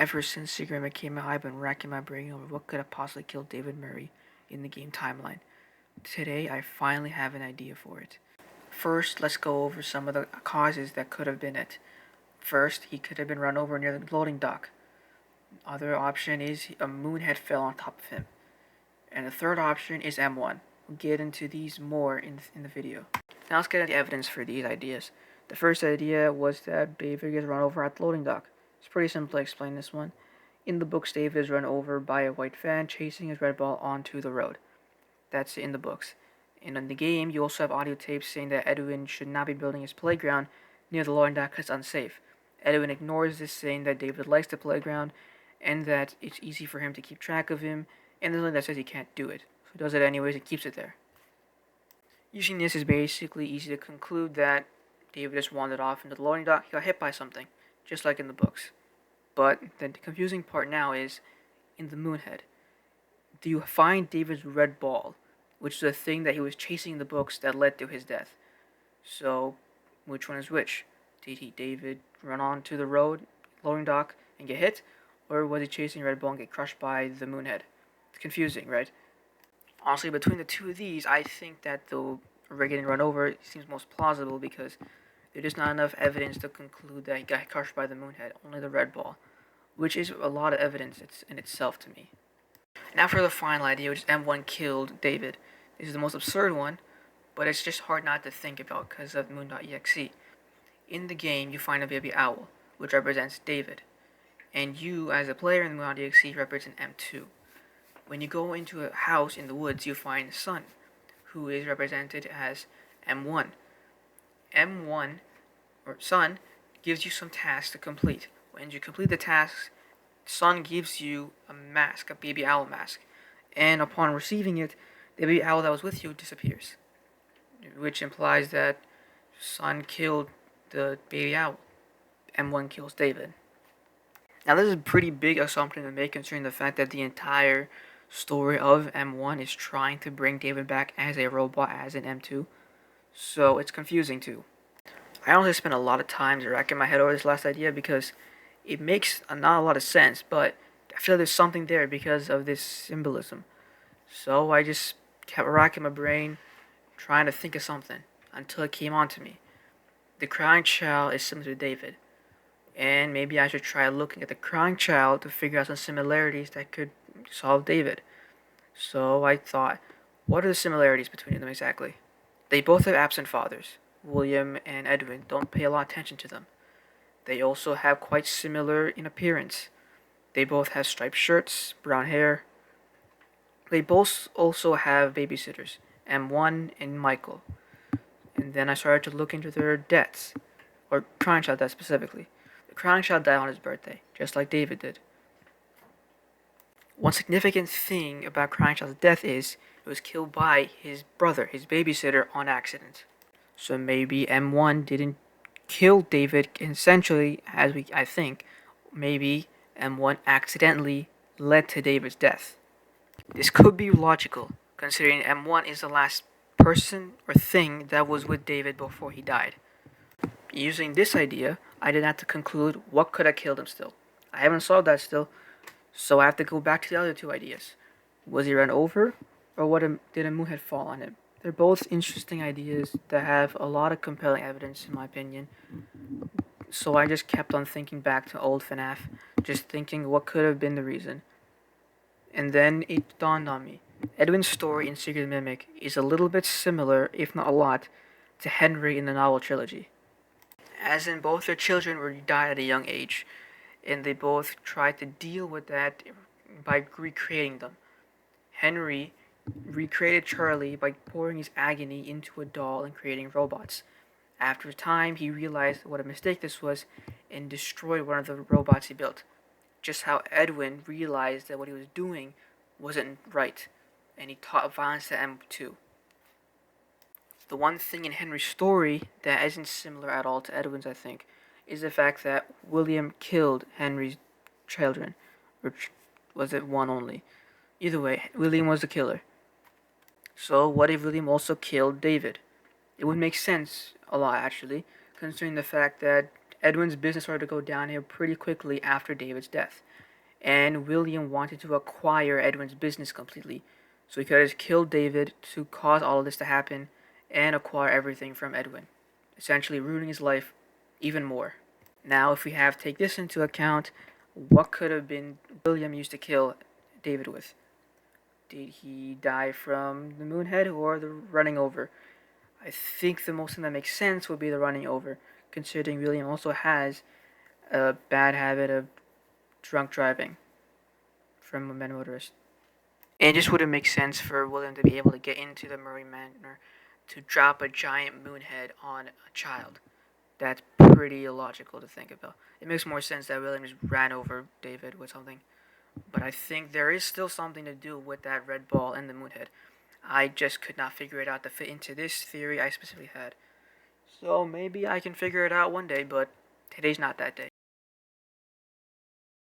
Ever since Secret Mimic came out, I've been racking my brain over what could have possibly killed David Murray in the game timeline. Today, I finally have an idea for it. First, let's go over some of the causes that could have been it. First, he could have been run over near the loading dock. Other option is a moonhead fell on top of him. And the third option is M1. We'll get into these more in the video. Now let's get into the evidence for these ideas. The first idea was that David gets run over at the loading dock. It's pretty simple to explain this one. In the books, David is run over by a white van chasing his red ball onto the road. That's in the books. And in the game, you also have audio tapes saying that Edwin should not be building his playground near the loading dock because it's unsafe. Edwin ignores this, saying that David likes the playground and that it's easy for him to keep track of him, and there's nothing that says he can't do it. So he does it anyways and keeps it there. Using this is basically easy to conclude that David just wandered off into the loading dock, he got hit by something, just like in the books. But the confusing part now is, in the Moonhead, do you find David's red ball, which is the thing that he was chasing in the books that led to his death? So, which one is which? Did David run onto the road, loading dock, and get hit? Or was he chasing red ball and get crushed by the Moonhead? It's confusing, right? Honestly, between the two of these, I think that the Ray getting run over seems most plausible because there's just not enough evidence to conclude that he got crushed by the Moonhead, only the red ball, which is a lot of evidence in itself to me. Now for the final idea, which is M1 killed David. This is the most absurd one, but it's just hard not to think about because of Moon.exe. In the game, you find a baby owl, which represents David, and you, as a player in Moon.exe, represent M2. When you go into a house in the woods, you find Sun, who is represented as M1. M1, or Sun, gives you some tasks to complete. When you complete the tasks, Sun gives you a mask, a baby owl mask, and upon receiving it, the baby owl that was with you disappears, which implies that Sun killed the baby owl. M1 kills David. Now this is a pretty big assumption to make considering the fact that the entire story of M1 is trying to bring David back as a robot, as an M2, so it's confusing too. I honestly spent a lot of time racking my head over this last idea because it makes not a lot of sense, but I feel like there's something there because of this symbolism. So I just kept racking my brain, trying to think of something, until it came onto me. The crying child is similar to David, and maybe I should try looking at the crying child to figure out some similarities that could solve David. So I thought, what are the similarities between them exactly? They both have absent fathers. William and Edwin don't pay a lot of attention to them. They also have quite similar in appearance. They both have striped shirts, brown hair. They both also have babysitters, M1 and Michael. And then I started to look into their deaths, or crying child death specifically. The crying child died on his birthday, just like David did. One significant thing about Crying Child's death is it was killed by his brother, his babysitter, on accident. So maybe M1 didn't kill David essentially, I think, maybe M1 accidentally led to David's death. This could be logical, considering M1 is the last person or thing that was with David before he died. Using this idea, I did have to conclude what could have killed him still. I haven't solved that still, so I have to go back to the other two ideas. Was he run over, or did a moonhead fall on him? They're both interesting ideas that have a lot of compelling evidence, in my opinion. So I just kept on thinking back to old FNAF, just thinking what could have been the reason. And then it dawned on me. Edwin's story in Secret Mimic is a little bit similar, if not a lot, to Henry in the novel trilogy. As in, both their children died at a young age, and they both tried to deal with that by recreating them. Henry recreated Charlie by pouring his agony into a doll and creating robots. After a time, he realized what a mistake this was and destroyed one of the robots he built. Just how Edwin realized that what he was doing wasn't right, and he taught violence to M2. The one thing in Henry's story that isn't similar at all to Edwin's, I think, is the fact that William killed Henry's children. Or was it one only? Either way, William was the killer. So what if William also killed David? It would make sense a lot, actually, considering the fact that Edwin's business started to go downhill pretty quickly after David's death, and William wanted to acquire Edwin's business completely, so he could have killed David to cause all of this to happen and acquire everything from Edwin, essentially ruining his life even more. Now, if we have take this into account, what could have been William used to kill David with? Did he die from the Moonhead or the running over? I think the most thing that makes sense would be the running over, considering William also has a bad habit of drunk driving from a mad motorist. And it just wouldn't make sense for William to be able to get into the Murray Manor to drop a giant moonhead on a child. That's pretty illogical to think about. It makes more sense that William just ran over David with something. But I think there is still something to do with that red ball and the moonhead. I just could not figure it out to fit into this theory I specifically had. So maybe I can figure it out one day, but today's not that day.